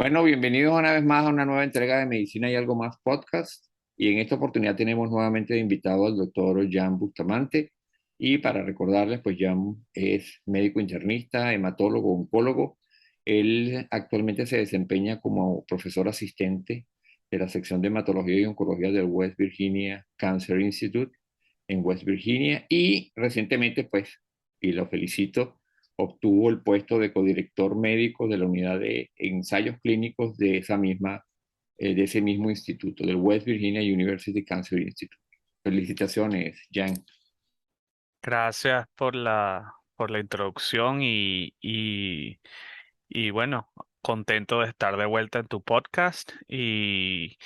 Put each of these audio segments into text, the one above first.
Bueno, bienvenidos una vez más a una nueva entrega de Medicina y Algo Más podcast. Y en esta oportunidad tenemos nuevamente de invitado al doctor Jan Bustamante. Y para recordarles, pues Jan es médico internista, hematólogo, oncólogo. Él actualmente se desempeña como profesor asistente de la sección de hematología y oncología del West Virginia Cancer Institute en West Virginia. Y recientemente, pues, y lo felicito, obtuvo el puesto de codirector médico de la unidad de ensayos clínicos de de ese mismo instituto, del West Virginia University Cancer Institute. Felicitaciones, Jan. Gracias por la introducción y bueno, contento de estar de vuelta en tu podcast y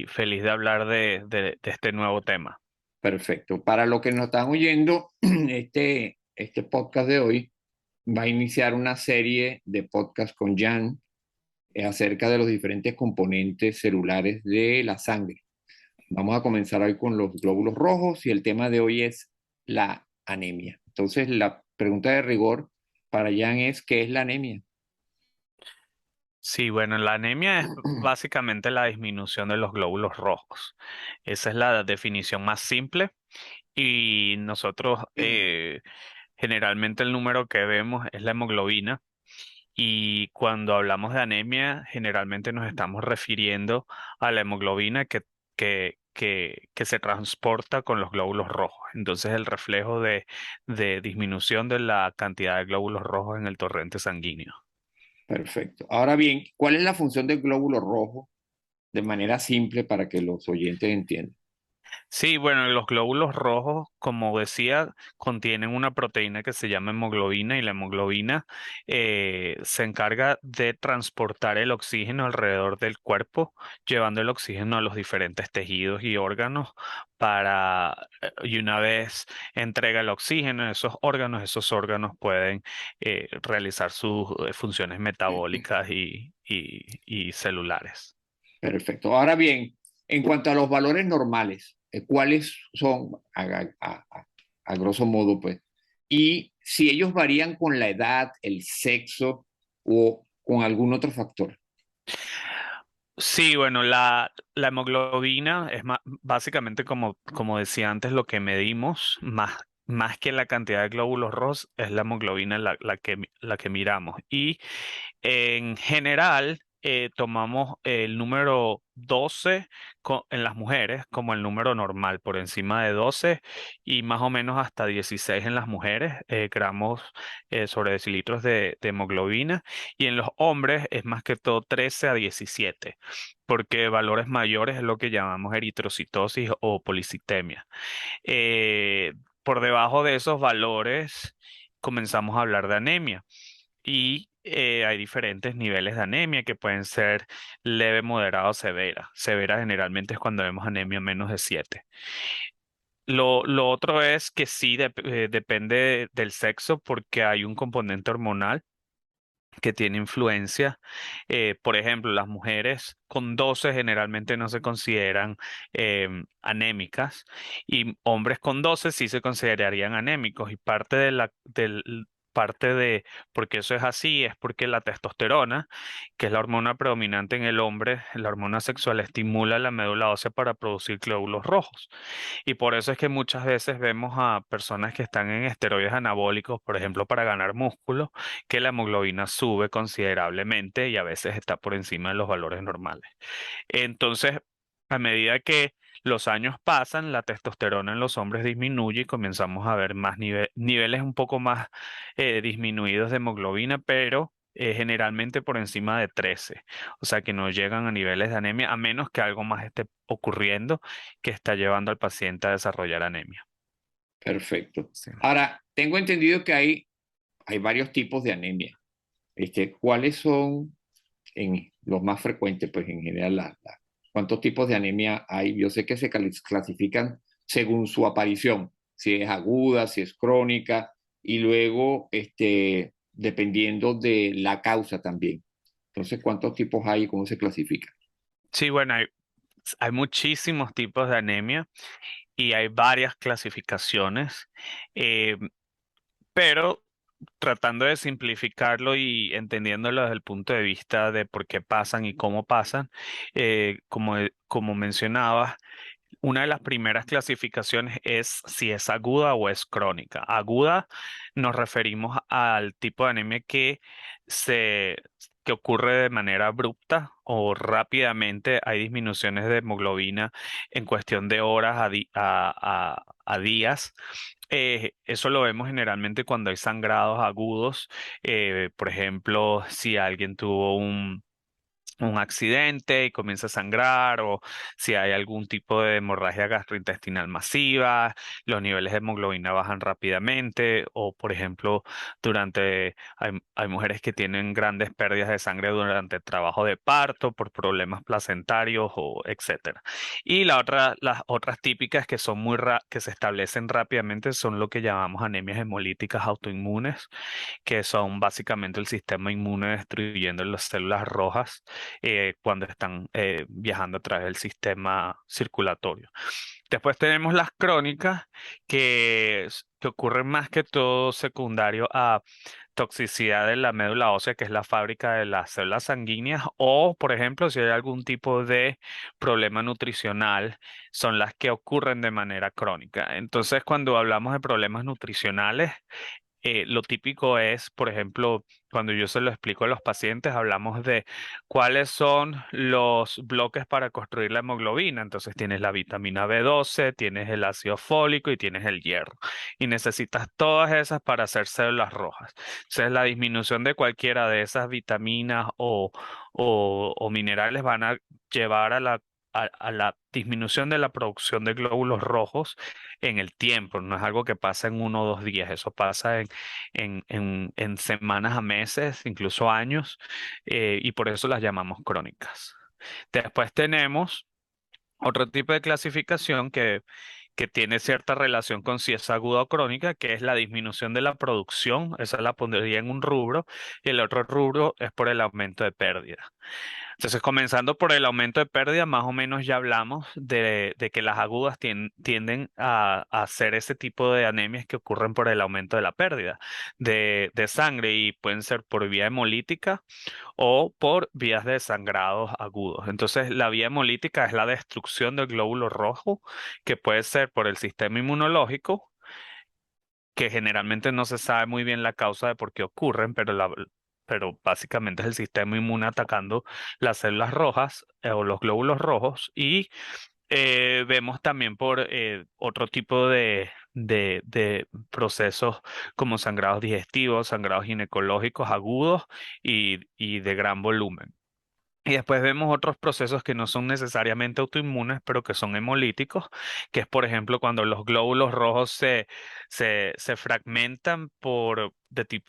feliz de hablar de este nuevo tema. Perfecto. Para los que nos están oyendo, este podcast de hoy va a iniciar una serie de podcasts con Jan acerca de los diferentes componentes celulares de la sangre. Vamos a comenzar hoy con los glóbulos rojos y el tema de hoy es la anemia. Entonces, la pregunta de rigor para Jan es, ¿qué es la anemia? Sí, bueno, la anemia es básicamente la disminución de los glóbulos rojos. Esa es la definición más simple y nosotros generalmente el número que vemos es la hemoglobina. Y cuando hablamos de anemia, generalmente nos estamos refiriendo a la hemoglobina que se transporta con los glóbulos rojos. Entonces, el reflejo de disminución de la cantidad de glóbulos rojos en el torrente sanguíneo. Perfecto. Ahora bien, ¿cuál es la función del glóbulo rojo de manera simple para que los oyentes entiendan? Sí, bueno, los glóbulos rojos, como decía, contienen una proteína que se llama hemoglobina y la hemoglobina se encarga de transportar el oxígeno alrededor del cuerpo, llevando el oxígeno a los diferentes tejidos y órganos y una vez entrega el oxígeno a esos órganos pueden realizar sus funciones metabólicas y celulares. Perfecto. Ahora bien, en cuanto a los valores normales, ¿cuáles son, a grosso modo, pues? Y si ellos varían con la edad, el sexo o con algún otro factor. Sí, bueno, la hemoglobina es básicamente como decía antes, lo que medimos, más que la cantidad de glóbulos rojos, es la hemoglobina la que miramos. Y en general, tomamos el número 12 en las mujeres como el número normal, por encima de 12 y más o menos hasta 16 en las mujeres, gramos sobre decilitros de hemoglobina. Y en los hombres es más que todo 13 a 17, porque valores mayores es lo que llamamos eritrocitosis o policitemia. Por debajo de esos valores comenzamos a hablar de anemia. Y hay diferentes niveles de anemia que pueden ser leve, moderada o severa. Severa generalmente es cuando vemos anemia menos de 7. Lo otro es que sí depende del sexo porque hay un componente hormonal que tiene influencia. Por ejemplo, las mujeres con 12 generalmente no se consideran anémicas y hombres con 12 sí se considerarían anémicos y parte de porque eso es así es porque la testosterona, que es la hormona predominante en el hombre, la hormona sexual estimula la médula ósea para producir glóbulos rojos. Y por eso es que muchas veces vemos a personas que están en esteroides anabólicos, por ejemplo, para ganar músculo, que la hemoglobina sube considerablemente y a veces está por encima de los valores normales. Entonces, a medida que los años pasan, la testosterona en los hombres disminuye y comenzamos a ver más niveles un poco más disminuidos de hemoglobina, pero generalmente por encima de 13. O sea que no llegan a niveles de anemia a menos que algo más esté ocurriendo que está llevando al paciente a desarrollar anemia. Perfecto. Sí. Ahora, tengo entendido que hay varios tipos de anemia. ¿Cuáles son los más frecuentes? Pues en general, ¿cuántos tipos de anemia hay? Yo sé que se clasifican según su aparición, si es aguda, si es crónica, y luego, dependiendo de la causa también. Entonces, ¿cuántos tipos hay y cómo se clasifican? Sí, bueno, hay muchísimos tipos de anemia y hay varias clasificaciones, eh, pero tratando de simplificarlo y entendiéndolo desde el punto de vista de por qué pasan y cómo pasan, como mencionabas, una de las primeras clasificaciones es si es aguda o es crónica. Aguda nos referimos al tipo de anemia se, que ocurre de manera abrupta o rápidamente. Hay disminuciones de hemoglobina en cuestión de horas a días. Eso lo vemos generalmente cuando hay sangrados agudos. Por ejemplo, si alguien tuvo un accidente y comienza a sangrar, o si hay algún tipo de hemorragia gastrointestinal masiva, los niveles de hemoglobina bajan rápidamente, o por ejemplo, hay mujeres que tienen grandes pérdidas de sangre durante el trabajo de parto por problemas placentarios o etcétera. Y las otras típicas que son que se establecen rápidamente son lo que llamamos anemias hemolíticas autoinmunes, que son básicamente el sistema inmune destruyendo las células rojas cuando están viajando a través del sistema circulatorio. Después tenemos las crónicas, que ocurren más que todo secundario a toxicidad de la médula ósea, que es la fábrica de las células sanguíneas, o, por ejemplo, si hay algún tipo de problema nutricional, son las que ocurren de manera crónica. Entonces, cuando hablamos de problemas nutricionales, lo típico es, por ejemplo, cuando yo se lo explico a los pacientes, hablamos de cuáles son los bloques para construir la hemoglobina. Entonces tienes la vitamina B12, tienes el ácido fólico y tienes el hierro. Y necesitas todas esas para hacer células rojas. Entonces la disminución de cualquiera de esas vitaminas o minerales van a llevar a la disminución de la producción de glóbulos rojos en el tiempo. No es algo que pasa en 1 o 2 días, eso pasa en semanas a meses, incluso años, y por eso las llamamos crónicas. Después tenemos otro tipo de clasificación que tiene cierta relación con si es aguda o crónica, que es la disminución de la producción. Esa la pondría en un rubro, y el otro rubro es por el aumento de pérdida. Entonces, comenzando por el aumento de pérdida, más o menos ya hablamos de que las agudas tienden a hacer ese tipo de anemias que ocurren por el aumento de la pérdida de sangre, y pueden ser por vía hemolítica o por vías de sangrados agudos. Entonces, la vía hemolítica es la destrucción del glóbulo rojo, que puede ser por el sistema inmunológico, que generalmente no se sabe muy bien la causa de por qué ocurren, pero básicamente es el sistema inmune atacando las células rojas o los glóbulos rojos. Y vemos también por otro tipo de procesos como sangrados digestivos, sangrados ginecológicos agudos y de gran volumen. Y después vemos otros procesos que no son necesariamente autoinmunes, pero que son hemolíticos, que es, por ejemplo, cuando los glóbulos rojos se fragmentan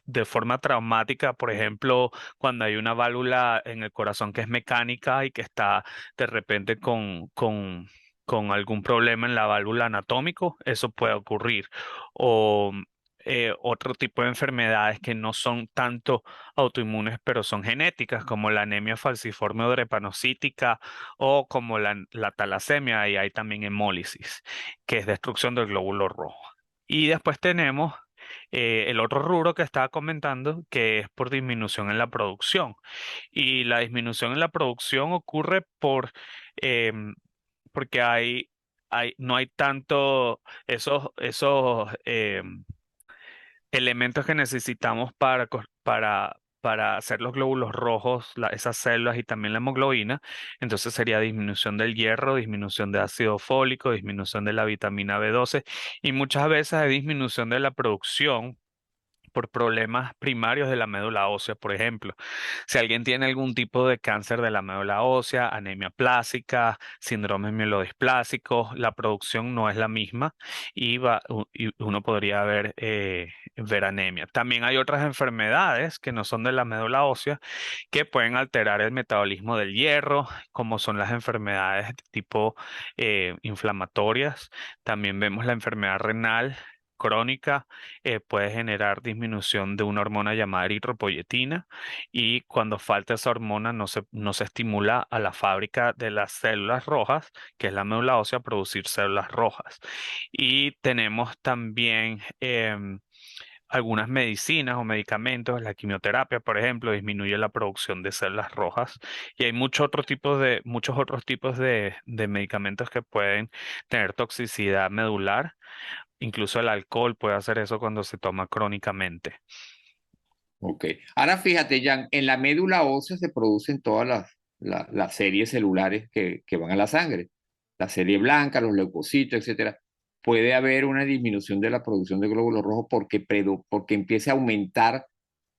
de forma traumática. Por ejemplo, cuando hay una válvula en el corazón que es mecánica y que está de repente con algún problema en la válvula anatómico, eso puede ocurrir. O otro tipo de enfermedades que no son tanto autoinmunes, pero son genéticas, como la anemia falciforme o drepanocítica, o como la talasemia, y hay también hemólisis, que es destrucción del glóbulo rojo. Y después tenemos el otro rubro que estaba comentando, que es por disminución en la producción. Y la disminución en la producción ocurre em, porque no hay tanto esos elementos que necesitamos para hacer los glóbulos rojos, esas células y también la hemoglobina. Entonces sería disminución del hierro, disminución de ácido fólico, disminución de la vitamina B12, y muchas veces hay disminución de la producción por problemas primarios de la médula ósea. Por ejemplo, si alguien tiene algún tipo de cáncer de la médula ósea, anemia plástica, síndrome mielodisplásico, la producción no es la misma, y uno podría ver anemia. También hay otras enfermedades que no son de la médula ósea, que pueden alterar el metabolismo del hierro, como son las enfermedades de tipo inflamatorias. También vemos la enfermedad renal crónica. Puede generar disminución de una hormona llamada eritropoyetina, y cuando falta esa hormona no se estimula a la fábrica de las células rojas, que es la médula ósea, a producir células rojas. Y tenemos también algunas medicinas o medicamentos, la quimioterapia, por ejemplo, disminuye la producción de células rojas y hay muchos otros tipos de medicamentos que pueden tener toxicidad medular. Incluso el alcohol puede hacer eso cuando se toma crónicamente. Ok. Ahora fíjate, Jan, en la médula ósea se producen todas las series celulares que van a la sangre. La serie blanca, los leucocitos, etcétera. Puede haber una disminución de la producción de glóbulos rojos porque empiece a aumentar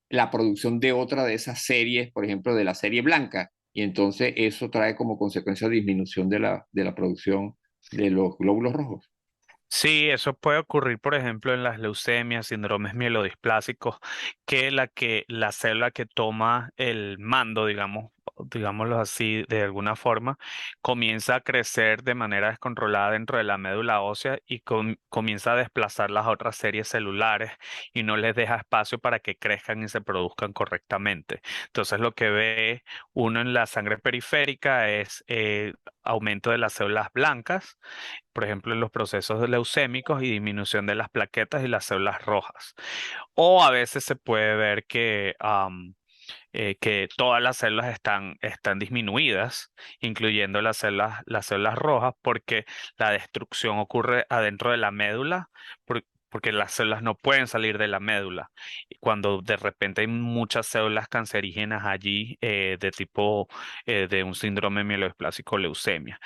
la producción de otra de esas series, por ejemplo, de la serie blanca. Y entonces eso trae como consecuencia disminución de la producción de los glóbulos rojos. Sí, eso puede ocurrir, por ejemplo, en las leucemias, síndromes mielodisplásicos, que la célula que toma el mando, digámoslo así, de alguna forma, comienza a crecer de manera descontrolada dentro de la médula ósea y comienza a desplazar las otras series celulares y no les deja espacio para que crezcan y se produzcan correctamente. Entonces, lo que ve uno en la sangre periférica es aumento de las células blancas, por ejemplo, en los procesos leucémicos y disminución de las plaquetas y las células rojas. O a veces se puede ver que todas las células están disminuidas, incluyendo las células rojas, porque la destrucción ocurre adentro de la médula, porque las células no pueden salir de la médula. Y cuando de repente hay muchas células cancerígenas allí, de un síndrome mieloesplásico leucemia.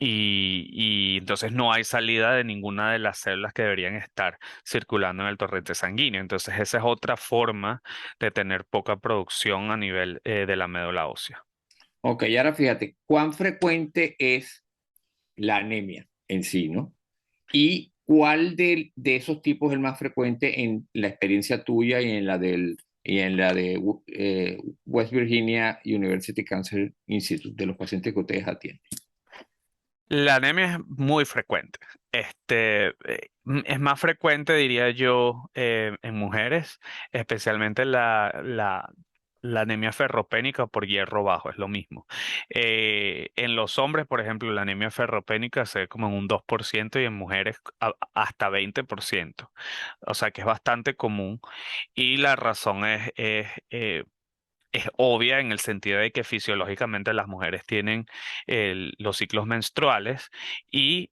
Y entonces no hay salida de ninguna de las células que deberían estar circulando en el torrente sanguíneo. Entonces esa es otra forma de tener poca producción a nivel de la médula ósea. Ok, y ahora fíjate, ¿cuán frecuente es la anemia en sí, ¿no? ¿Y cuál de esos tipos es el más frecuente en la experiencia tuya y en la de West Virginia University Cancer Institute, de los pacientes que ustedes atienden? La anemia es muy frecuente. Es más frecuente, diría yo, en mujeres, especialmente la anemia ferropénica por hierro bajo, es lo mismo. En los hombres, por ejemplo, la anemia ferropénica se ve como en un 2% y en mujeres hasta 20%. O sea que es bastante común y la razón es obvia en el sentido de que fisiológicamente las mujeres tienen los ciclos menstruales y,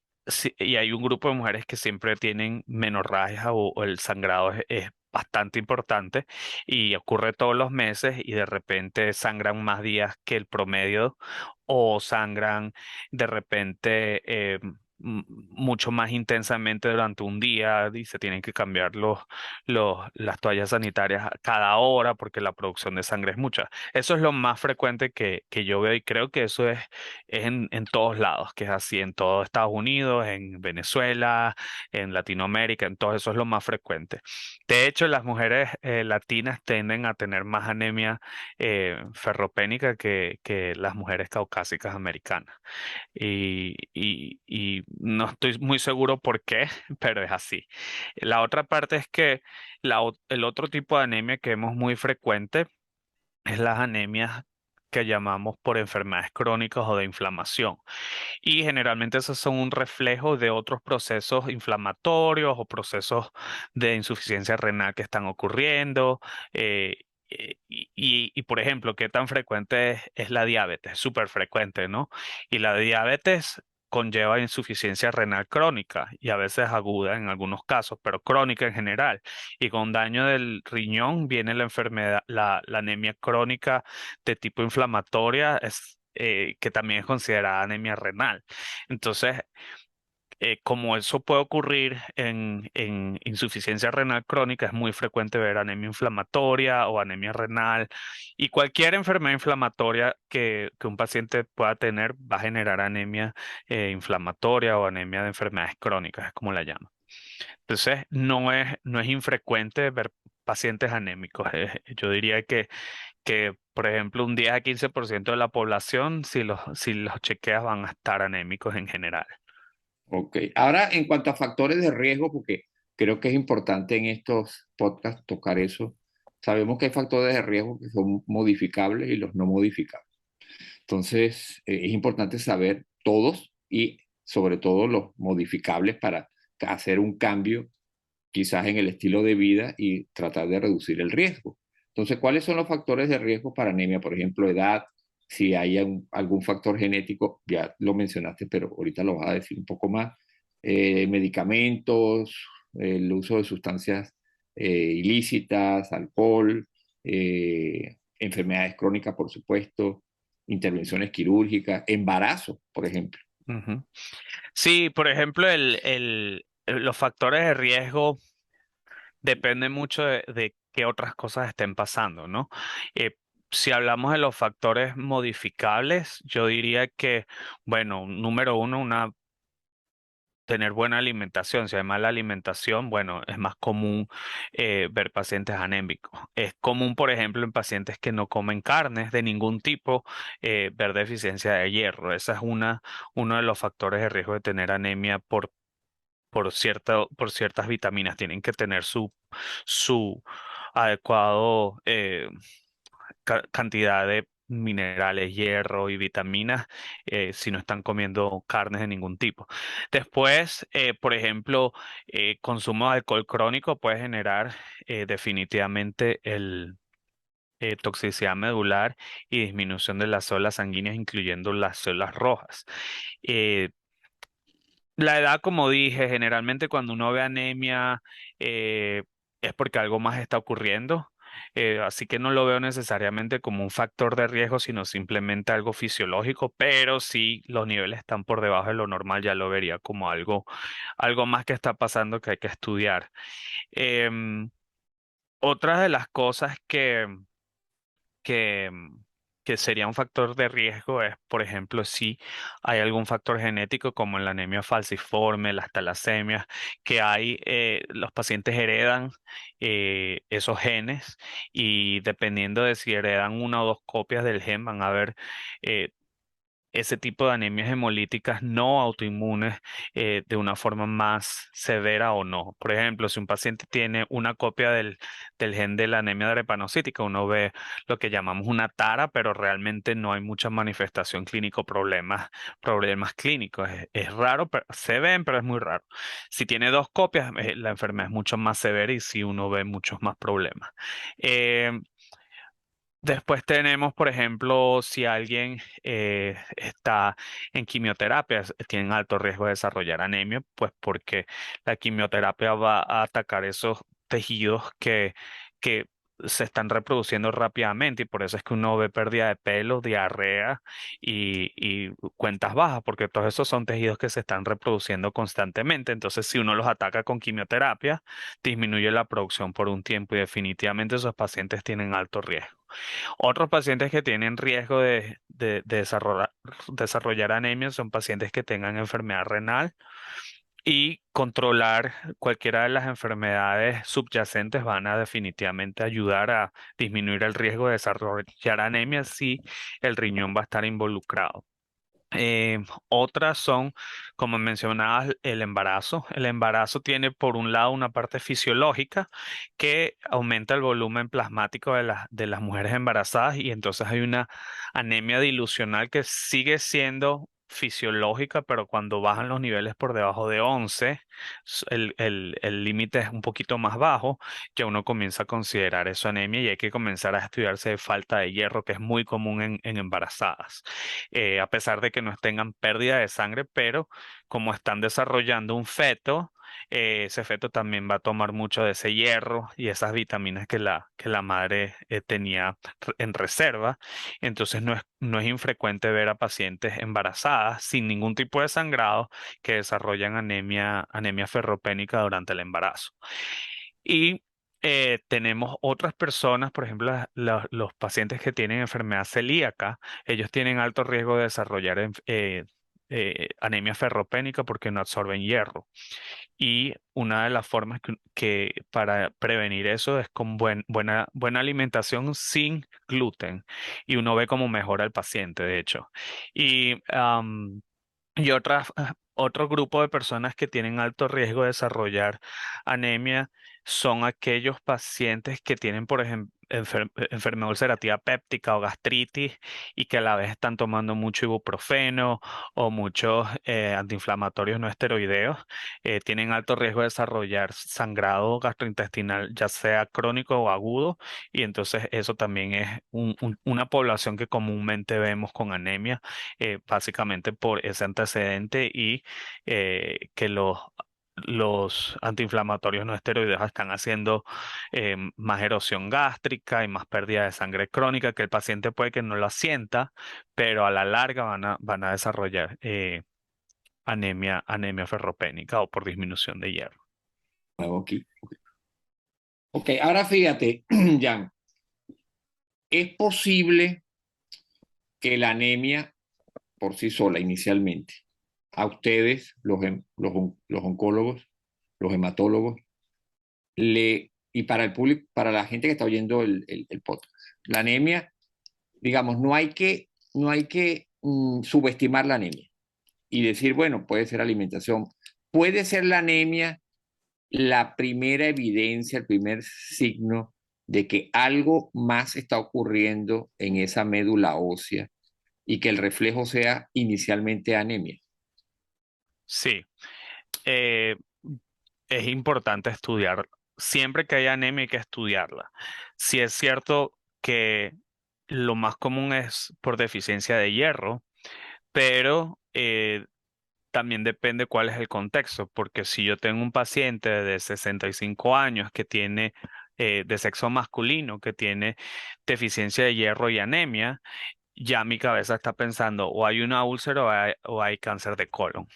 y hay un grupo de mujeres que siempre tienen menorragia o el sangrado es bastante importante y ocurre todos los meses y de repente sangran más días que el promedio o sangran de repente mucho más intensamente durante un día y se tienen que cambiar las toallas sanitarias a cada hora porque la producción de sangre es mucha. Eso es lo más frecuente que yo veo y creo que eso es en todos lados, que es así en todo Estados Unidos, en Venezuela, en Latinoamérica, en todo eso es lo más frecuente. De hecho, las mujeres latinas tienden a tener más anemia ferropénica que las mujeres caucásicas americanas. Y no estoy muy seguro por qué, pero es así. La otra parte es que el otro tipo de anemia que vemos muy frecuente es las anemias que llamamos por enfermedades crónicas o de inflamación. Y generalmente esos son un reflejo de otros procesos inflamatorios o procesos de insuficiencia renal que están ocurriendo. Por ejemplo, ¿qué tan frecuente es la diabetes? Súper frecuente, ¿no? Y la diabetes conlleva insuficiencia renal crónica y a veces aguda en algunos casos, pero crónica en general. Y con daño del riñón viene la enfermedad, la anemia crónica de tipo inflamatoria, que también es considerada anemia renal. Entonces, como eso puede ocurrir en insuficiencia renal crónica, es muy frecuente ver anemia inflamatoria o anemia renal. Y cualquier enfermedad inflamatoria que un paciente pueda tener va a generar anemia inflamatoria o anemia de enfermedades crónicas, es como la llaman. Entonces, no es infrecuente ver pacientes anémicos. Yo diría que, por ejemplo, un 10 a 15% de la población, si los chequeas, van a estar anémicos en general. Ok. Ahora, en cuanto a factores de riesgo, porque creo que es importante en estos podcasts tocar eso, sabemos que hay factores de riesgo que son modificables y los no modificables. Entonces, es importante saber todos y sobre todo los modificables para hacer un cambio quizás en el estilo de vida y tratar de reducir el riesgo. Entonces, ¿cuáles son los factores de riesgo para anemia? Por ejemplo, edad, si hay algún factor genético, ya lo mencionaste, pero ahorita lo vas a decir un poco más. Medicamentos, el uso de sustancias ilícitas, alcohol, enfermedades crónicas, por supuesto, intervenciones quirúrgicas, embarazo, por ejemplo. Ujú. Sí, por ejemplo, los factores de riesgo dependen mucho de qué otras cosas estén pasando, ¿no? Eh, si hablamos de los factores modificables, yo diría que, bueno, número uno, tener buena alimentación. Si hay mala alimentación, bueno, es más común ver pacientes anémicos. Es común, por ejemplo, en pacientes que no comen carnes de ningún tipo, ver deficiencia de hierro. Esa es uno de los factores de riesgo de tener anemia por ciertas vitaminas. Tienen que tener su adecuado cantidad de minerales, hierro y vitaminas si no están comiendo carnes de ningún tipo. Después, por ejemplo, consumo de alcohol crónico puede generar definitivamente toxicidad medular y disminución de las células sanguíneas, incluyendo las células rojas. Eh, la edad, como dije, generalmente cuando uno ve anemia eh, es porque algo más está ocurriendo, así que no lo veo necesariamente como un factor de riesgo, sino simplemente algo fisiológico, pero si los niveles están por debajo de lo normal, ya lo vería como algo más que está pasando que hay que estudiar. Em, Otra de las cosas que, que sería un factor de riesgo es, por ejemplo, si hay algún factor genético como en la anemia falciforme, las talasemias, que los pacientes heredan esos genes y dependiendo de si heredan una o dos copias del gen, van a ver eh, ese tipo de anemias hemolíticas no autoinmunes de una forma más severa o no. Por ejemplo, si un paciente tiene una copia del gen de la anemia drepanocítica, uno ve lo que llamamos una tara, pero realmente no hay mucha manifestación clínico, problemas clínicos. Es raro, pero se ven, pero es muy raro. Si tiene dos copias, la enfermedad es mucho más severa y sí uno ve muchos más problemas. Eh, Después tenemos, por ejemplo, si alguien está en quimioterapia, tienen alto riesgo de desarrollar anemia, pues porque la quimioterapia va a atacar esos tejidos que se están reproduciendo rápidamente y por eso es que uno ve pérdida de pelo, diarrea y cuentas bajas, porque todos esos son tejidos que se están reproduciendo constantemente. Entonces, si uno los ataca con quimioterapia, disminuye la producción por un tiempo y definitivamente esos pacientes tienen alto riesgo. Otros pacientes que tienen riesgo de desarrollar anemia son pacientes que tengan enfermedad renal y controlar cualquiera de las enfermedades subyacentes van a definitivamente ayudar a disminuir el riesgo de desarrollar anemia si el riñón va a estar involucrado. Otras son, como mencionabas, el embarazo. El embarazo tiene, por un lado, una parte fisiológica que aumenta el volumen plasmático de las mujeres embarazadas y entonces hay una anemia dilucional que sigue siendo fisiológica, pero cuando bajan los niveles por debajo de 11, el límite es un poquito más bajo, ya uno comienza a considerar eso anemia y hay que comenzar a estudiarse de falta de hierro, que es muy común en embarazadas a pesar de que no tengan pérdida de sangre, pero como están desarrollando un feto, ese feto también va a tomar mucho de ese hierro y esas vitaminas que la madre tenía en reserva. Entonces no es infrecuente ver a pacientes embarazadas sin ningún tipo de sangrado que desarrollan anemia ferropénica durante el embarazo. Y tenemos otras personas, por ejemplo, los pacientes que tienen enfermedad celíaca, ellos tienen alto riesgo de desarrollar anemia ferropénica porque no absorben hierro. Y una de las formas que para prevenir eso es con buena alimentación sin gluten. Y uno ve cómo mejora el paciente, de hecho. Y otro grupo de personas que tienen alto riesgo de desarrollar anemia son aquellos pacientes que tienen, por ejemplo, enfermedad ulcerativa péptica o gastritis y que a la vez están tomando mucho ibuprofeno o muchos antiinflamatorios no esteroideos, tienen alto riesgo de desarrollar sangrado gastrointestinal, ya sea crónico o agudo, y entonces eso también es una población que comúnmente vemos con anemia, básicamente por ese antecedente y que los antiinflamatorios no esteroideos están haciendo más erosión gástrica y más pérdida de sangre crónica, que el paciente puede que no la sienta, pero a la larga van a desarrollar anemia ferropénica o por disminución de hierro. Ok, ok, ahora fíjate, Jan, ¿es posible que la anemia por sí sola inicialmente, a ustedes, los oncólogos, los hematólogos, y para el público, para la gente que está oyendo el podcast, la anemia, digamos, no hay que subestimar la anemia y decir, bueno, puede ser alimentación, puede ser la anemia la primera evidencia, el primer signo de que algo más está ocurriendo en esa médula ósea y que el reflejo sea inicialmente anemia. Sí, eh, es importante estudiar. Siempre que haya anemia hay que estudiarla. Si es cierto que lo más común es por deficiencia de hierro, pero también depende cuál es el contexto, porque si yo tengo un paciente de 65 años que tiene de sexo masculino, que tiene deficiencia de hierro y anemia, ya mi cabeza está pensando o hay una úlcera o hay cáncer de colon.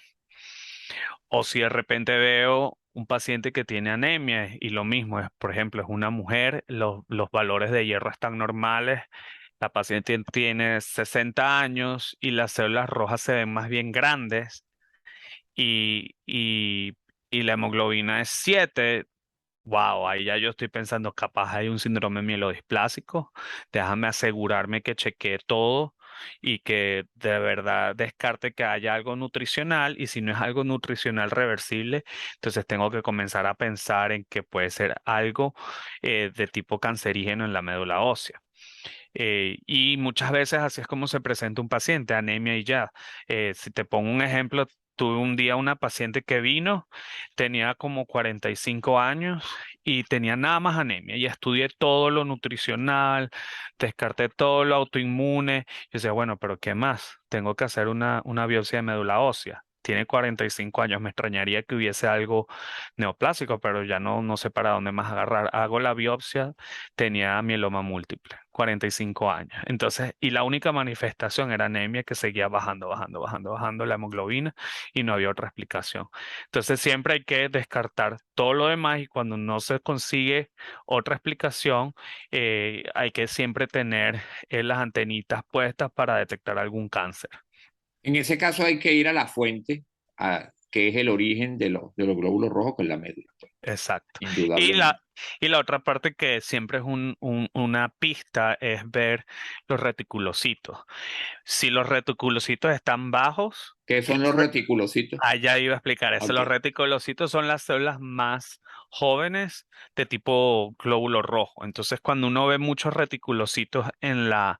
O si de repente veo un paciente que tiene anemia y lo mismo es, por ejemplo, es una mujer, los valores de hierro están normales, la paciente tiene 60 años y las células rojas se ven más bien grandes y, y, y la hemoglobina es 7. Wow, ahí ya yo estoy pensando, capaz hay un síndrome mielodisplásico. Déjame asegurarme que chequee todo y que de verdad descarte que haya algo nutricional. Y si no es algo nutricional reversible, entonces tengo que comenzar a pensar en que puede ser algo de tipo cancerígeno en la médula ósea. Y muchas veces así es como se presenta un paciente, anemia y ya. Si te pongo un ejemplo, tuve un día una paciente que vino, tenía como 45 años y tenía nada más anemia. Y estudié todo lo nutricional, descarté todo lo autoinmune. Yo decía, bueno, pero ¿qué más? Tengo que hacer una biopsia de médula ósea. Tiene 45 años, me extrañaría que hubiese algo neoplásico, pero ya no sé para dónde más agarrar. Hago la biopsia, tenía mieloma múltiple, 45 años. Entonces, y la única manifestación era anemia que seguía bajando, bajando, bajando, bajando la hemoglobina y no había otra explicación. Entonces, siempre hay que descartar todo lo demás y cuando no se consigue otra explicación, hay que siempre tener las antenitas puestas para detectar algún cáncer. En ese caso hay que ir a la fuente, que es el origen de los glóbulos rojos, que es la médula, pues, Exacto. Y indudablemente. la otra parte que siempre es una pista es ver los reticulocitos. Si los reticulocitos están bajos, ¿Qué que son los reticulocitos? allá iba a explicar eso. Ok. Los reticulocitos son las células más jóvenes de tipo glóbulo rojo. Entonces, cuando uno ve muchos reticulocitos en la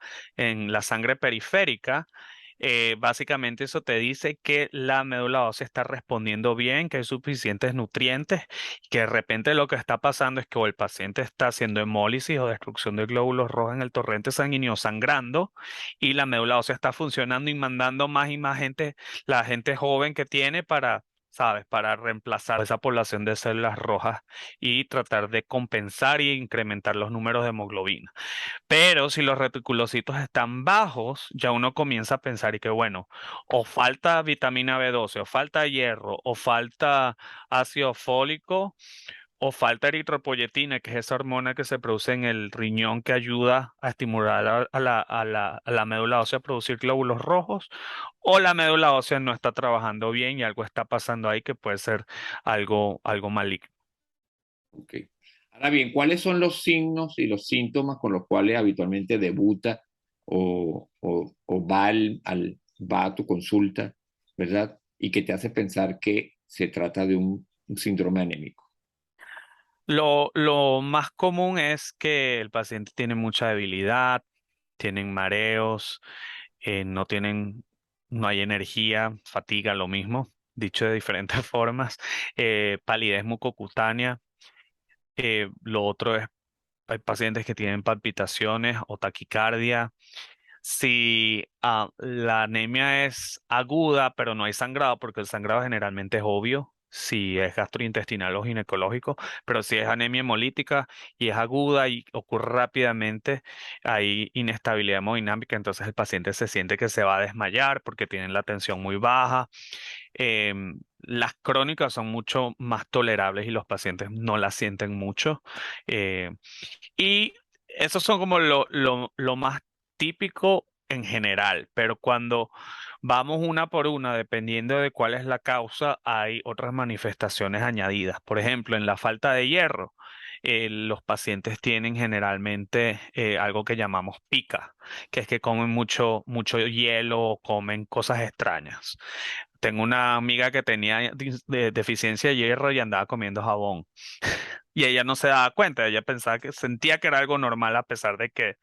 sangre periférica, básicamente eso te dice que la médula ósea está respondiendo bien, que hay suficientes nutrientes, que de repente lo que está pasando es que o el paciente está haciendo hemólisis o destrucción de glóbulos rojos en el torrente sanguíneo sangrando y la médula ósea está funcionando y mandando más y más gente, la gente joven que tiene para, ¿sabes? Para reemplazar esa población de células rojas y tratar de compensar y incrementar los números de hemoglobina. Pero si los reticulocitos están bajos, ya uno comienza a pensar y que bueno, o falta vitamina B12, o falta hierro, o falta ácido fólico, o falta eritropoyetina, que es esa hormona que se produce en el riñón que ayuda a estimular a la médula ósea a producir glóbulos rojos, o la médula ósea no está trabajando bien y algo está pasando ahí que puede ser algo maligno. Ok. Ahora bien, ¿cuáles son los signos y los síntomas con los cuales habitualmente debuta o va a tu consulta, ¿verdad? Y que te hace pensar que se trata de un síndrome anémico? Lo más común es que el paciente tiene mucha debilidad, tienen mareos, no tienen, no hay energía, fatiga, lo mismo, dicho de diferentes formas, palidez mucocutánea. Lo otro es, hay pacientes que tienen palpitaciones o taquicardia. Si la anemia es aguda, pero no hay sangrado, porque el sangrado generalmente es obvio, si es gastrointestinal o ginecológico, pero si es anemia hemolítica y es aguda y ocurre rápidamente, hay inestabilidad hemodinámica, entonces el paciente se siente que se va a desmayar porque tienen la tensión muy baja. Las crónicas son mucho más tolerables y los pacientes no las sienten mucho. Eh, y esos son como lo más típico en general, pero cuando vamos una por una, dependiendo de cuál es la causa, hay otras manifestaciones añadidas. Por ejemplo, en la falta de hierro, los pacientes tienen generalmente algo que llamamos pica, que es que comen mucho hielo o comen cosas extrañas. Tengo una amiga que tenía deficiencia de hierro y andaba comiendo jabón. Y ella no se daba cuenta, ella pensaba que sentía que era algo normal a pesar de que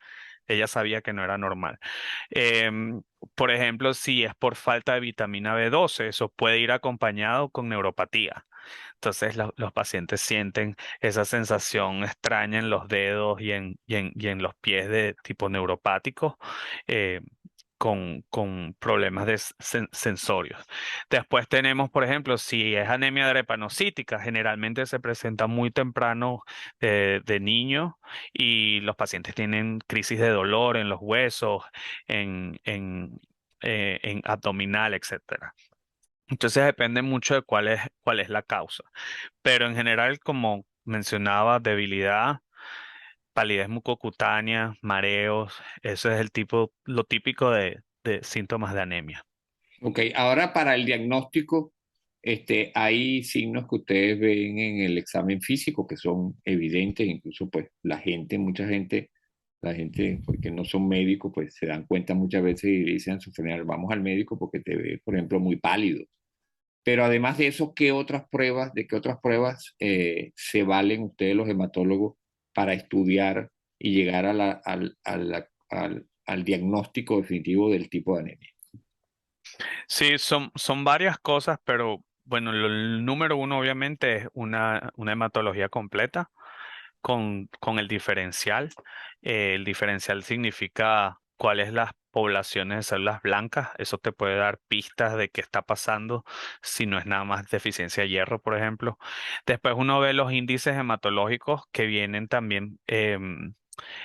ella sabía que no era normal. Em, por ejemplo, si es por falta de vitamina B12, eso puede ir acompañado con neuropatía. Entonces los pacientes sienten esa sensación extraña en los dedos y en los pies de tipo neuropático. eh, con problemas de sensorios. Después tenemos, por ejemplo, si es anemia drepanocítica, generalmente se presenta muy temprano de niño y los pacientes tienen crisis de dolor en los huesos, en abdominal, etcétera. Entonces depende mucho de cuál es la causa. Pero en general, como mencionaba, debilidad, palidez mucocutánea, mareos, eso es lo típico de síntomas de anemia. Ok, ahora para el diagnóstico, hay signos que ustedes ven en el examen físico que son evidentes, incluso pues mucha gente, la gente porque no son médicos, pues se dan cuenta muchas veces y dicen a su familiar, vamos al médico porque te ve, por ejemplo, muy pálido. Pero además de eso, de qué otras pruebas se valen ustedes los hematólogos para estudiar y llegar al diagnóstico definitivo del tipo de anemia? Sí, son varias cosas, pero bueno, el número uno obviamente es una hematología completa con el diferencial. El diferencial significa cuáles las poblaciones de células blancas. Eso te puede dar pistas de qué está pasando si no es nada más deficiencia de hierro, por ejemplo. Después uno ve los índices hematológicos que vienen también.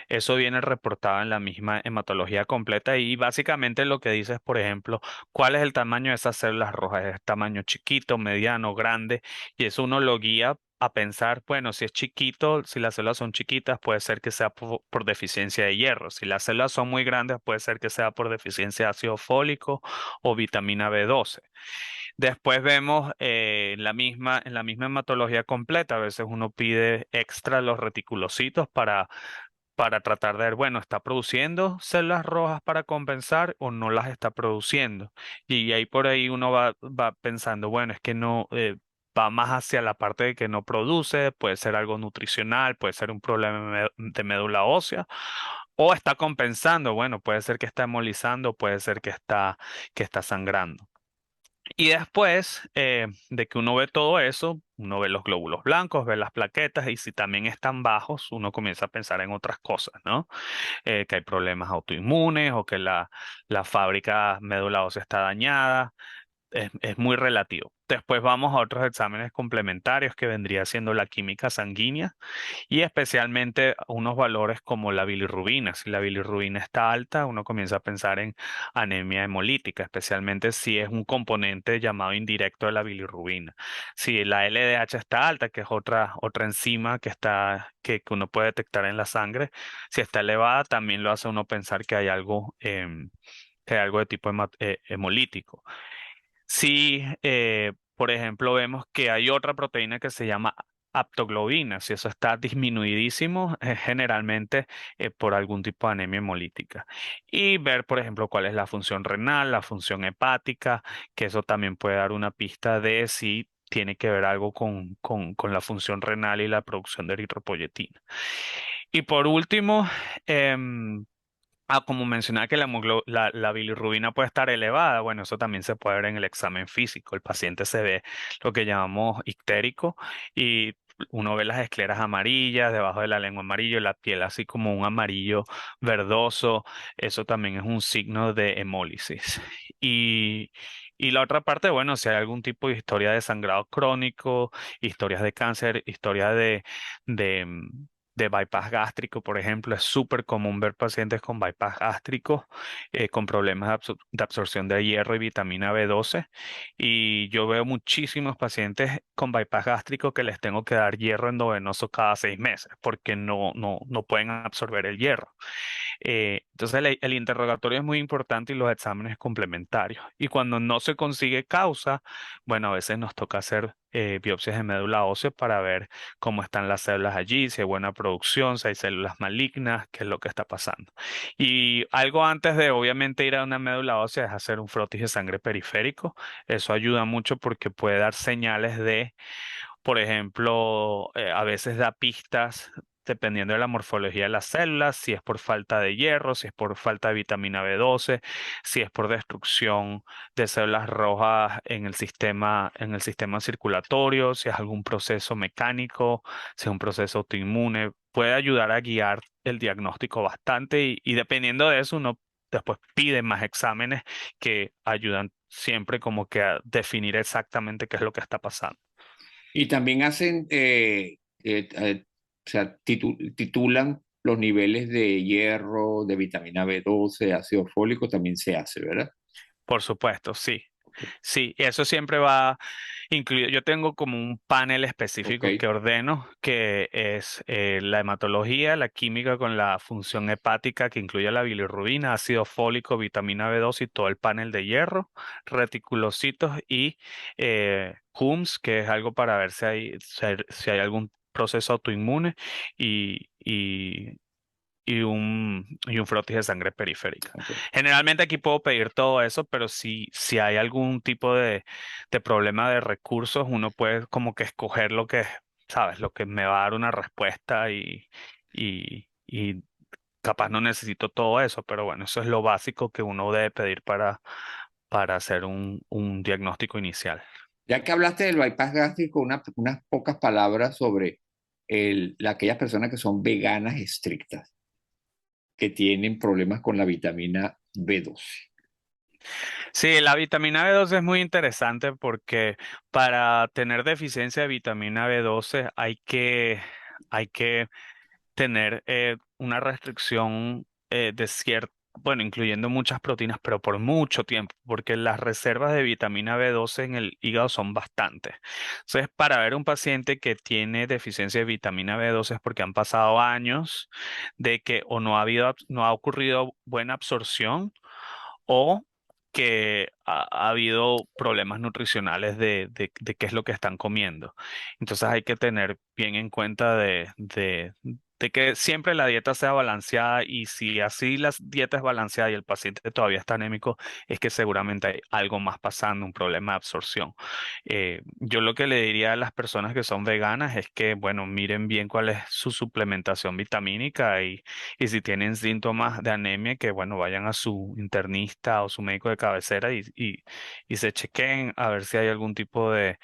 Eso viene reportado en la misma hematología completa y básicamente lo que dice es, por ejemplo, cuál es el tamaño de esas células rojas, es tamaño chiquito, mediano, grande, y eso uno lo guía a pensar, bueno, si es chiquito, si las células son chiquitas, puede ser que sea por deficiencia de hierro. Si las células son muy grandes, puede ser que sea por deficiencia de ácido fólico o vitamina B12. Después vemos en la misma hematología completa, a veces uno pide extra los reticulocitos para tratar de ver, bueno, ¿está produciendo células rojas para compensar o no las está produciendo? Y ahí por ahí uno va pensando, bueno, es que no, va más hacia la parte de que no produce, puede ser algo nutricional, puede ser un problema de médula ósea, o está compensando, bueno, puede ser que está hemolizando, puede ser que está sangrando. Y después de que uno ve todo eso, uno ve los glóbulos blancos, ve las plaquetas y si también están bajos, uno comienza a pensar en otras cosas, ¿no? Que hay problemas autoinmunes o que la fábrica médula ósea está dañada. Es muy relativo. Después vamos a otros exámenes complementarios que vendría siendo la química sanguínea y especialmente unos valores como la bilirrubina. Si la bilirrubina está alta, uno comienza a pensar en anemia hemolítica, especialmente si es un componente llamado indirecto de la bilirrubina. Si la LDH está alta, que es otra enzima que uno puede detectar en la sangre, si está elevada, también lo hace uno pensar que hay algo de tipo hemolítico. Si, por ejemplo, vemos que hay otra proteína que se llama aptoglobina, si eso está disminuidísimo, es generalmente por algún tipo de anemia hemolítica. Y ver, por ejemplo, cuál es la función renal, la función hepática, que eso también puede dar una pista de si tiene que ver algo con la función renal y la producción de eritropoyetina. Y por último, em, como mencionaba que la bilirrubina puede estar elevada, bueno, eso también se puede ver en el examen físico. El paciente se ve lo que llamamos ictérico y uno ve las escleras amarillas, debajo de la lengua amarillo, la piel así como un amarillo verdoso. Eso también es un signo de hemólisis. Y, y la otra parte, bueno, si hay algún tipo de historia de sangrado crónico, historias de cáncer, historia de, mm, de bypass gástrico, por ejemplo, es súper común ver pacientes con bypass gástrico, con problemas de absorción de hierro y vitamina B12. Y yo veo muchísimos pacientes con bypass gástrico que les tengo que dar hierro endovenoso cada 6 meses porque no pueden absorber el hierro. Entonces el interrogatorio es muy importante y los exámenes complementarios. Y cuando no se consigue causa, bueno, a veces nos toca hacer biopsias de médula ósea para ver cómo están las células allí, si hay buena producción, si hay células malignas, qué es lo que está pasando. Y algo antes de obviamente ir a una médula ósea es hacer un frotis de sangre periférico. Eso ayuda mucho porque puede dar señales de, por ejemplo, a veces da pistas dependiendo de la morfología de las células, si es por falta de hierro, si es por falta de vitamina B12, si es por destrucción de células rojas en el sistema circulatorio, si es algún proceso mecánico, si es un proceso autoinmune. Puede ayudar a guiar el diagnóstico bastante y dependiendo de eso uno después pide más exámenes que ayudan siempre como que a definir exactamente qué es lo que está pasando. Y también hacen, o sea, titulan los niveles de hierro, de vitamina B12, ácido fólico, también se hace, ¿verdad? Por supuesto, sí. Ok, Sí, y eso siempre va incluido. Yo tengo como un panel ok, específico que ordeno, que es la hematología, la química con la función hepática, que incluye la bilirrubina, ácido fólico, vitamina B12 y todo el panel de hierro, reticulocitos y Coombs, que es algo para ver si hay algún proceso autoinmune y y un frotis de sangre periférica. ok. Generalmente aquí puedo pedir todo eso, pero si hay algún tipo de problema de recursos, uno puede como que escoger lo que, sabes, lo que me va a dar una respuesta y capaz no necesito todo eso, pero bueno, eso es lo básico que uno debe pedir para hacer un diagnóstico inicial. Ya que hablaste del bypass gástrico, unas pocas palabras sobre aquellas personas que son veganas estrictas, que tienen problemas con la vitamina B12. Sí, la vitamina B12 es muy interesante porque para tener deficiencia de vitamina B12 hay que tener una restricción de cierto, bueno, incluyendo muchas proteínas, pero por mucho tiempo, porque las reservas de vitamina B12 en el hígado son bastantes. Entonces, para ver un paciente que tiene deficiencia de vitamina B12 es porque han pasado años de que o no ha ocurrido buena absorción o que ha habido problemas nutricionales de qué es lo que están comiendo. Entonces hay que tener bien en cuenta de que siempre la dieta sea balanceada y si así la dieta es balanceada y el paciente todavía está anémico, es que seguramente hay algo más pasando, un problema de absorción. Yo lo que le diría a las personas que son veganas es que, bueno, miren bien cuál es su suplementación vitamínica y si tienen síntomas de anemia, que bueno, vayan a su internista o su médico de cabecera y se chequen a ver si hay algún tipo de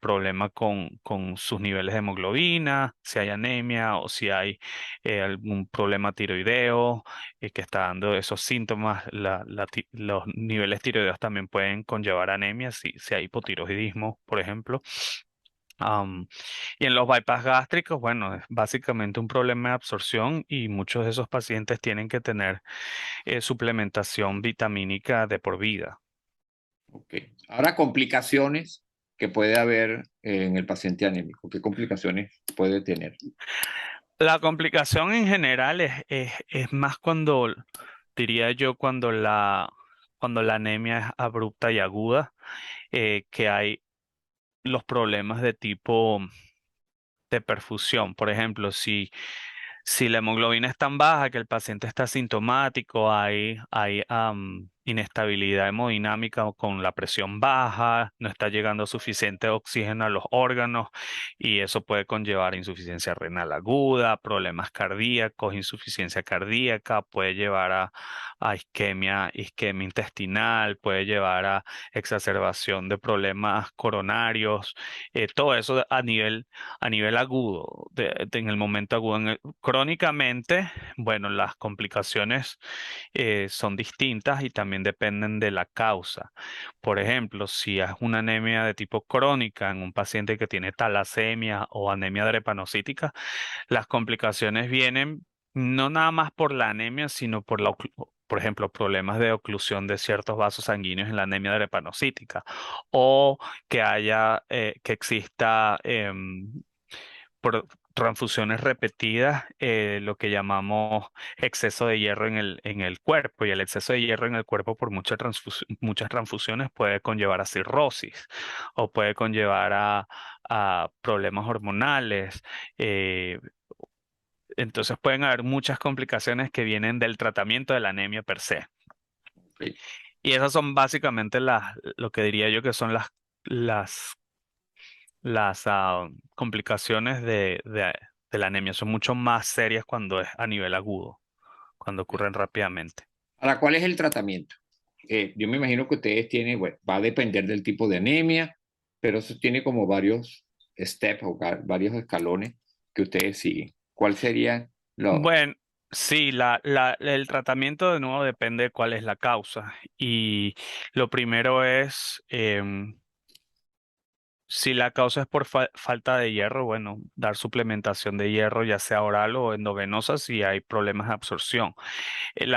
problema con sus niveles de hemoglobina, si hay anemia o si hay algún problema tiroideo que está dando esos síntomas. Los niveles tiroideos también pueden conllevar anemia si hay hipotiroidismo, por ejemplo. Am, y en los bypass gástricos, bueno, es básicamente un problema de absorción y muchos de esos pacientes tienen que tener suplementación vitamínica de por vida. Ok. Ahora, complicaciones que puede haber en el paciente anémico. ¿Qué complicaciones puede tener? La complicación en general es más cuando, diría yo, cuando la anemia es abrupta y aguda, que hay los problemas de tipo de perfusión. Por ejemplo, si la hemoglobina es tan baja que el paciente está sintomático, hay inestabilidad hemodinámica o con la presión baja, no está llegando suficiente oxígeno a los órganos y eso puede conllevar insuficiencia renal aguda, problemas cardíacos, insuficiencia cardíaca, puede llevar a isquemia intestinal, puede llevar a exacerbación de problemas coronarios, todo eso a nivel agudo, en el momento agudo. Crónicamente, bueno, las complicaciones son distintas y también dependen de la causa. Por ejemplo, si es una anemia de tipo crónica en un paciente que tiene talasemia o anemia drepanocítica, las complicaciones vienen no nada más por la anemia, sino por ejemplo, problemas de oclusión de ciertos vasos sanguíneos en la anemia drepanocítica o que exista por transfusiones repetidas, lo que llamamos exceso de hierro en el cuerpo. Y el exceso de hierro en el cuerpo por muchas transfusiones puede conllevar a cirrosis o puede conllevar a problemas hormonales. eh, entonces pueden haber muchas complicaciones que vienen del tratamiento de la anemia per se. Ok. Y esas son básicamente lo que diría yo que son las complicaciones de la anemia. Son mucho más serias cuando es a nivel agudo, cuando ocurren rápidamente. Ahora, ¿cuál es el tratamiento? Yo me imagino que ustedes tienen, bueno, va a depender del tipo de anemia, pero eso tiene como varios steps o varios escalones que ustedes siguen. ¿Cuál sería lo? Bueno, sí, el tratamiento de nuevo depende de cuál es la causa. Y lo primero es, si la causa es por falta de hierro, bueno, dar suplementación de hierro, ya sea oral o endovenosa, si hay problemas de absorción. El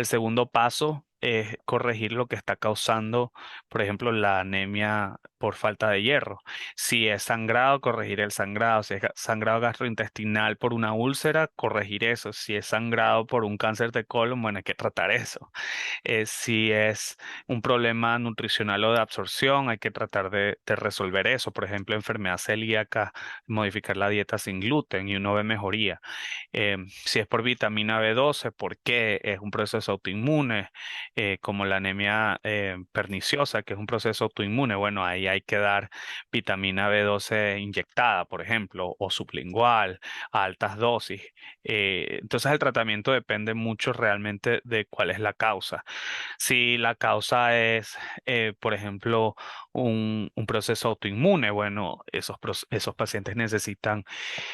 segundo paso es corregir lo que está causando, por ejemplo, la anemia por falta de hierro. Si es sangrado, corregir el sangrado. Si es sangrado gastrointestinal por una úlcera, corregir eso. Si es sangrado por un cáncer de colon, bueno, hay que tratar eso. Si es un problema nutricional o de absorción, hay que tratar de resolver eso. Por ejemplo, enfermedad celíaca, modificar la dieta sin gluten y uno ve mejoría. Si es por vitamina B12, ¿por qué? Es un proceso autoinmune, como la anemia perniciosa, que es un proceso autoinmune. Bueno, ahí hay que dar vitamina B12 inyectada, por ejemplo, o sublingual, a altas dosis. Entonces el tratamiento depende mucho realmente de cuál es la causa. Si la causa es, por ejemplo, un proceso autoinmune, bueno, esos pacientes necesitan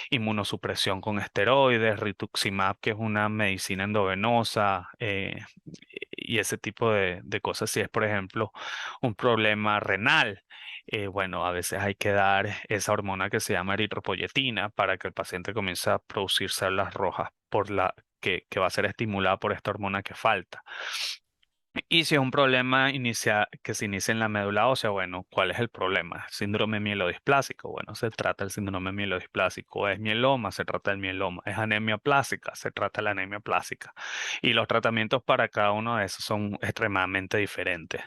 inmunosupresión con esteroides, rituximab, que es una medicina endovenosa, y ese tipo de cosas. Si es, por ejemplo, un problema renal, bueno, a veces hay que dar esa hormona que se llama eritropoyetina para que el paciente comience a producir células rojas que va a ser estimulada por esta hormona que falta. Y si es un problema que se inicia en la médula ósea, bueno, ¿cuál es el problema? Síndrome mielodisplásico, bueno, se trata el síndrome mielodisplásico. Es mieloma, se trata el mieloma. Es anemia plástica, se trata la anemia plástica. Y los tratamientos para cada uno de esos son extremadamente diferentes.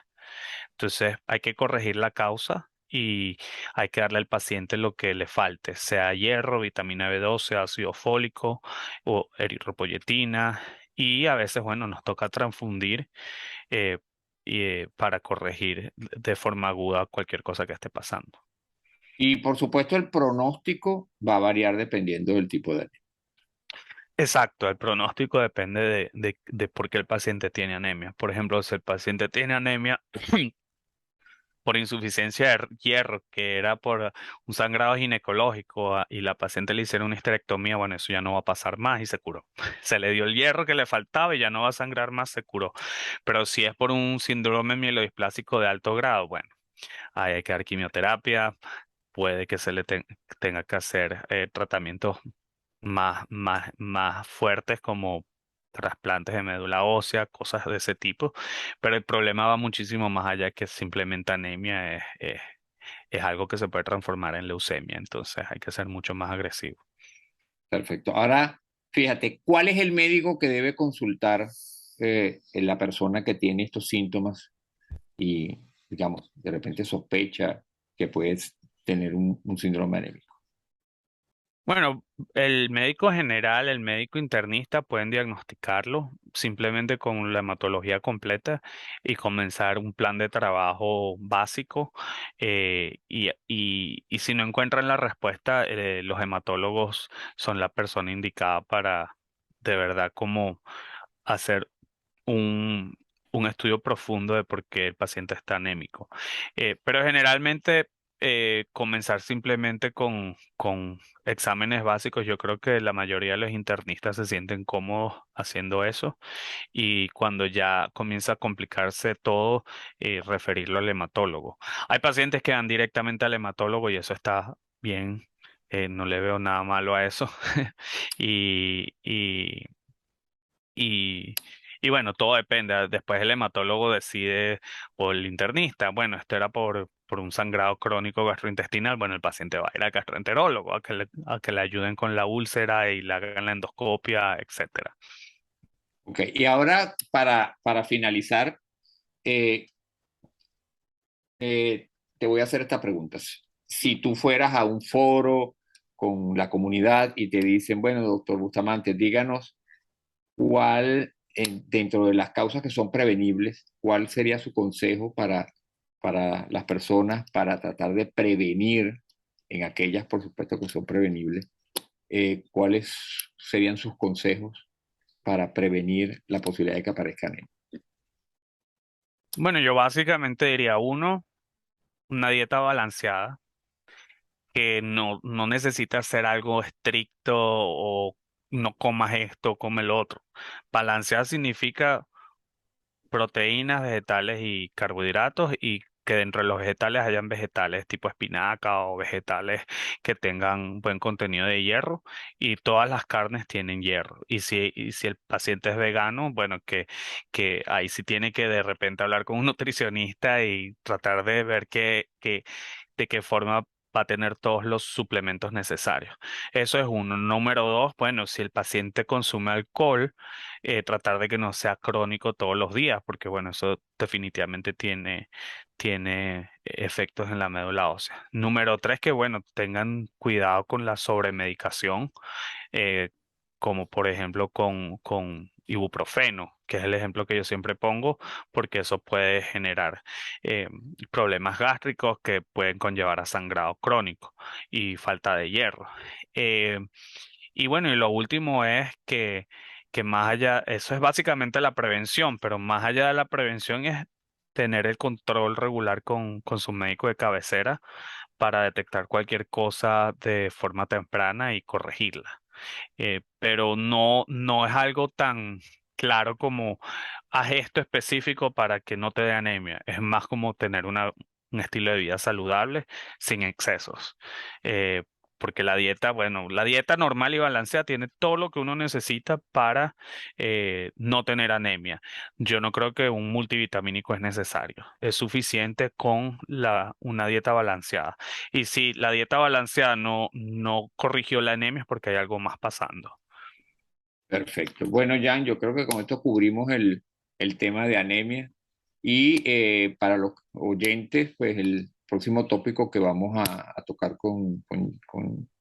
Entonces, hay que corregir la causa y hay que darle al paciente lo que le falte, sea hierro, vitamina B12, ácido fólico o eritropoyetina. Y a veces, bueno, nos toca transfundir eh, para corregir de forma aguda cualquier cosa que esté pasando. Y por supuesto el pronóstico va a variar dependiendo del tipo de anemia. Exacto, el pronóstico depende de por qué el paciente tiene anemia. Por ejemplo, si el paciente tiene anemia por insuficiencia de hierro, que era por un sangrado ginecológico, y la paciente le hicieron una histerectomía, bueno, eso ya no va a pasar más y se curó. Se le dio el hierro que le faltaba y ya no va a sangrar más, se curó. Pero si es por un síndrome mielodisplásico de alto grado, bueno, ahí hay que dar quimioterapia, puede que tenga que hacer tratamientos más fuertes como trasplantes de médula ósea, cosas de ese tipo, pero el problema va muchísimo más allá que simplemente anemia, es algo que se puede transformar en leucemia, entonces hay que ser mucho más agresivo. Perfecto. Ahora, fíjate, ¿cuál es el médico que debe consultar en la persona que tiene estos síntomas y, digamos, de repente sospecha que puedes tener un síndrome anémico? Bueno, el médico general, el médico internista pueden diagnosticarlo. simplemente con la hematología completa y comenzar un plan de trabajo básico. Y si no encuentran la respuesta, los hematólogos son la persona indicada para de verdad como hacer un, un estudio profundo de por qué el paciente está anémico. Pero generalmente comenzar simplemente con exámenes básicos, yo creo que la mayoría de los internistas se sienten cómodos haciendo eso y cuando ya comienza a complicarse todo, referirlo al hematólogo. Hay pacientes que van directamente al hematólogo y eso está bien. No le veo nada malo a eso. Y, y, y, y bueno, todo depende. Después el hematólogo decide, o el internista, bueno, esto era por un sangrado crónico gastrointestinal. Bueno, el paciente va a ir al gastroenterólogo a que le ayuden con la úlcera y le hagan la endoscopia, etcétera. Ok, y ahora para finalizar, eh, te voy a hacer estas preguntas. Si tú fueras a un foro con la comunidad y te dicen, bueno, doctor Bustamante, díganos cuál, dentro de las causas que son prevenibles, cuál sería su consejo para las personas para tratar de prevenir en aquellas, por supuesto, que son prevenibles, cuáles serían sus consejos para prevenir la posibilidad de que aparezcan anemia. Bueno, yo básicamente diría uno, una dieta balanceada, que no necesita ser algo estricto o no comas esto, come lo otro. Balanceada significa proteínas, vegetales y carbohidratos y que dentro de los vegetales hayan vegetales tipo espinaca o vegetales que tengan buen contenido de hierro y todas las carnes tienen hierro. Y si el paciente es vegano, bueno, que ahí sí tiene que de repente hablar con un nutricionista y tratar de ver de qué forma va a tener todos los suplementos necesarios. Eso es uno. Número dos, bueno, si el paciente consume alcohol, tratar de que no sea crónico todos los días, porque bueno, eso definitivamente tiene efectos en la médula ósea. Número tres, que bueno, tengan cuidado con la sobremedicación, eh, como por ejemplo con ibuprofeno, que es el ejemplo que yo siempre pongo, porque eso puede generar eh, problemas gástricos que pueden conllevar a sangrado crónico y falta de hierro. Eh, y bueno, y lo último es que más allá, eso es básicamente la prevención, pero más allá de la prevención es tener el control regular con su médico de cabecera para detectar cualquier cosa de forma temprana y corregirla. Pero no es algo tan claro como haz esto específico para que no te dé anemia. Es más como tener un estilo de vida saludable sin excesos. Eh, Porque la dieta, bueno, la dieta normal y balanceada tiene todo lo que uno necesita para no tener anemia. Yo no creo que un multivitamínico es necesario. Es suficiente con una dieta balanceada. Y si la dieta balanceada no corrigió la anemia es porque hay algo más pasando. Perfecto. Bueno, Jan, yo creo que con esto cubrimos el tema de anemia y para los oyentes, pues el próximo tópico que vamos a tocar con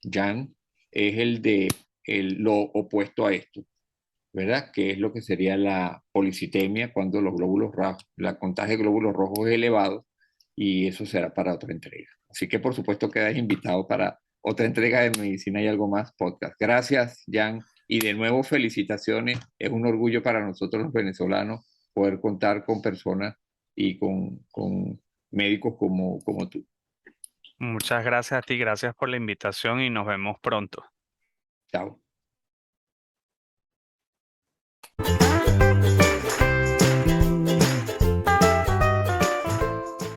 Jan es el de lo opuesto a esto, ¿verdad? Que es lo que sería la policitemia cuando los glóbulos rojos, la contagio de glóbulos rojos es elevado y eso será para otra entrega. Así que por supuesto quedas invitado para otra entrega de Medicina y Algo Más podcast. Gracias, Jan. Y de nuevo felicitaciones. Es un orgullo para nosotros los venezolanos poder contar con personas y con médicos como tú. Muchas gracias a ti, gracias por la invitación y nos vemos pronto. Chao.